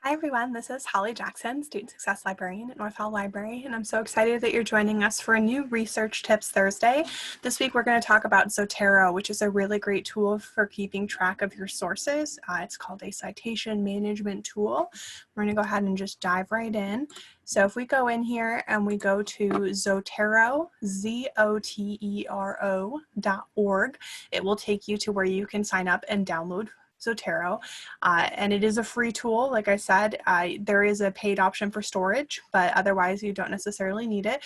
Hi everyone, this is Holly Jackson, Student Success Librarian at North Hall Library, and I'm so excited that you're joining us for a new Research Tips Thursday. This week we're going to talk about Zotero, which is a really great tool for keeping track of your sources. It's called a citation management tool. We're going to go ahead and just dive right in. So if we go in here and we go to Zotero, Zotero.org, it will take you to where you can sign up and download Zotero, and it is a free tool. Like I said, there is a paid option for storage, but otherwise you don't necessarily need it.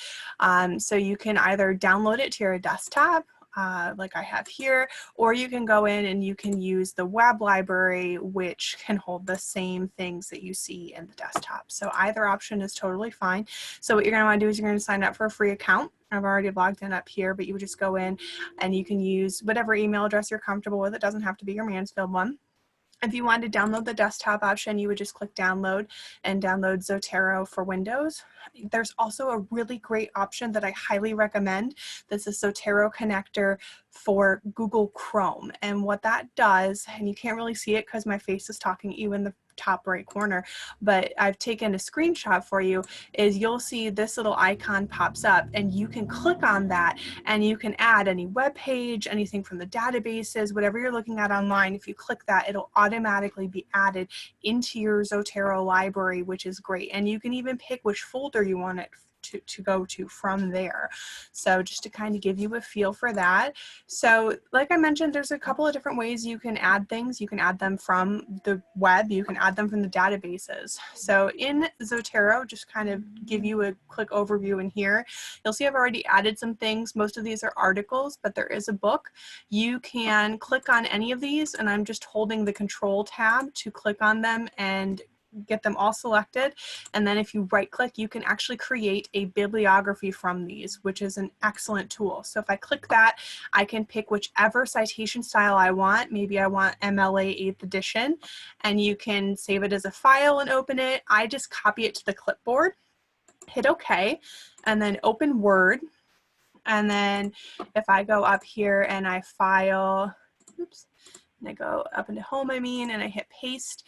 So you can either download it to your desktop, like I have here, or you can go in and you can use the web library, which can hold the same things that you see in the desktop. So either option is totally fine. So what you're going to want to do is you're going to sign up for a free account. I've already logged in up here, but you would just go in and you can use whatever email address you're comfortable with. It doesn't have to be your Mansfield one. If you wanted to download the desktop option, you would just click download and download Zotero for Windows. There's also a really great option that I highly recommend. This is Zotero connector for Google Chrome. And what that does, and you can't really see it because my face is talking at you in the top right corner, but I've taken a screenshot for you, is you'll see this little icon pops up and you can click on that and you can add any web page, anything from the databases, whatever you're looking at online. If you click that, it'll automatically be added into your Zotero library, which is great. And you can even pick which folder you want it to go to from there. So just to kind of give you a feel for that. So like I mentioned, there's a couple of different ways you can add things. You can add them from the web, you can add them from the databases. So in Zotero, just kind of give you a quick overview in here, you'll see I've already added some things. Most of these are articles, but there is a book. You can click on any of these, and I'm just holding the control tab to click on them and get them all selected. And then if you right click, you can actually create a bibliography from these, which is an excellent tool. So if I click that, I can pick whichever citation style I want. Maybe I want MLA 8th edition, and you can save it as a file and open it. I just copy it to the clipboard, hit OK, and then open Word. And then if I go up here and I file, oops, and I go up into home, and I hit paste,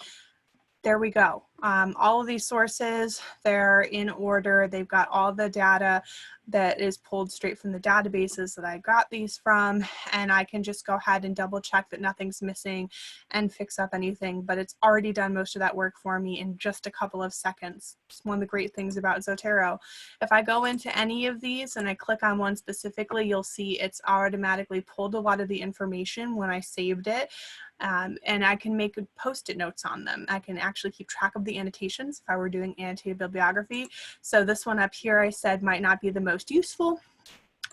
there we go. All of these sources, they're in order. They've got all the data that is pulled straight from the databases that I got these from, and I can just go ahead and double check that nothing's missing and fix up anything, but it's already done most of that work for me in just a couple of seconds. It's one of the great things about Zotero. If I go into any of these and I click on one specifically, you'll see it's automatically pulled a lot of the information when I saved it. And I can make post-it notes on them. I can actually keep track of the annotations if I were doing annotated bibliography. So this one up here I said might not be the most useful.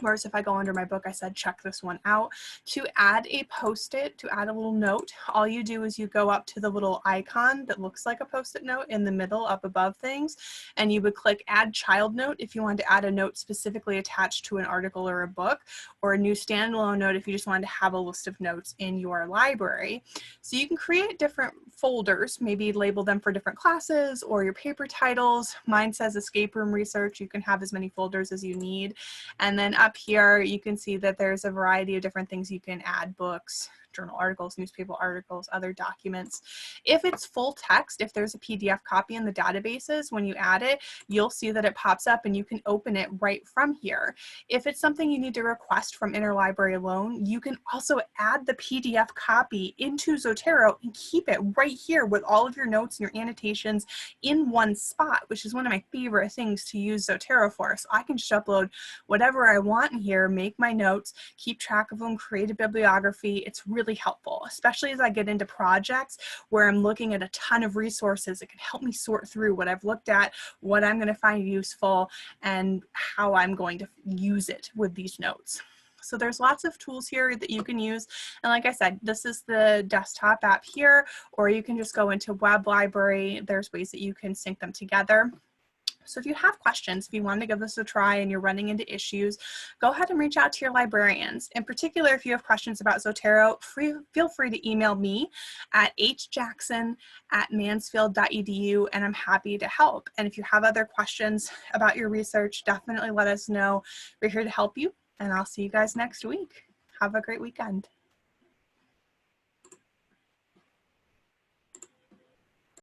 Whereas if I go under my book, I said, check this one out. To add a post-it, to add a little note, all you do is you go up to the little icon that looks like a post-it note in the middle up above things, and you would click add child note if you wanted to add a note specifically attached to an article or a book, or a new standalone note if you just wanted to have a list of notes in your library. So you can create different folders, maybe label them for different classes or your paper titles. Mine says escape room research. You can have as many folders as you need. And then up here, you can see that there's a variety of different things you can add: books, journal articles, newspaper articles, other documents. If it's full text, if there's a PDF copy in the databases, when you add it, you'll see that it pops up and you can open it right from here. If it's something you need to request from interlibrary loan, you can also add the PDF copy into Zotero and keep it right here with all of your notes and your annotations in one spot, which is one of my favorite things to use Zotero for. So I can just upload whatever I want in here, make my notes, keep track of them, create a bibliography. It's really helpful, especially as I get into projects where I'm looking at a ton of resources. It can help me sort through what I've looked at, what I'm going to find useful, and how I'm going to use it with these notes. So there's lots of tools here that you can use. And like I said, this is the desktop app here, or you can just go into web library. There's ways that you can sync them together. So if you have questions, if you want to give this a try and you're running into issues, go ahead and reach out to your librarians. In particular, if you have questions about Zotero, feel free to email me at hjackson@mansfield.edu, and I'm happy to help. And if you have other questions about your research, definitely let us know. We're here to help you, and I'll see you guys next week. Have a great weekend.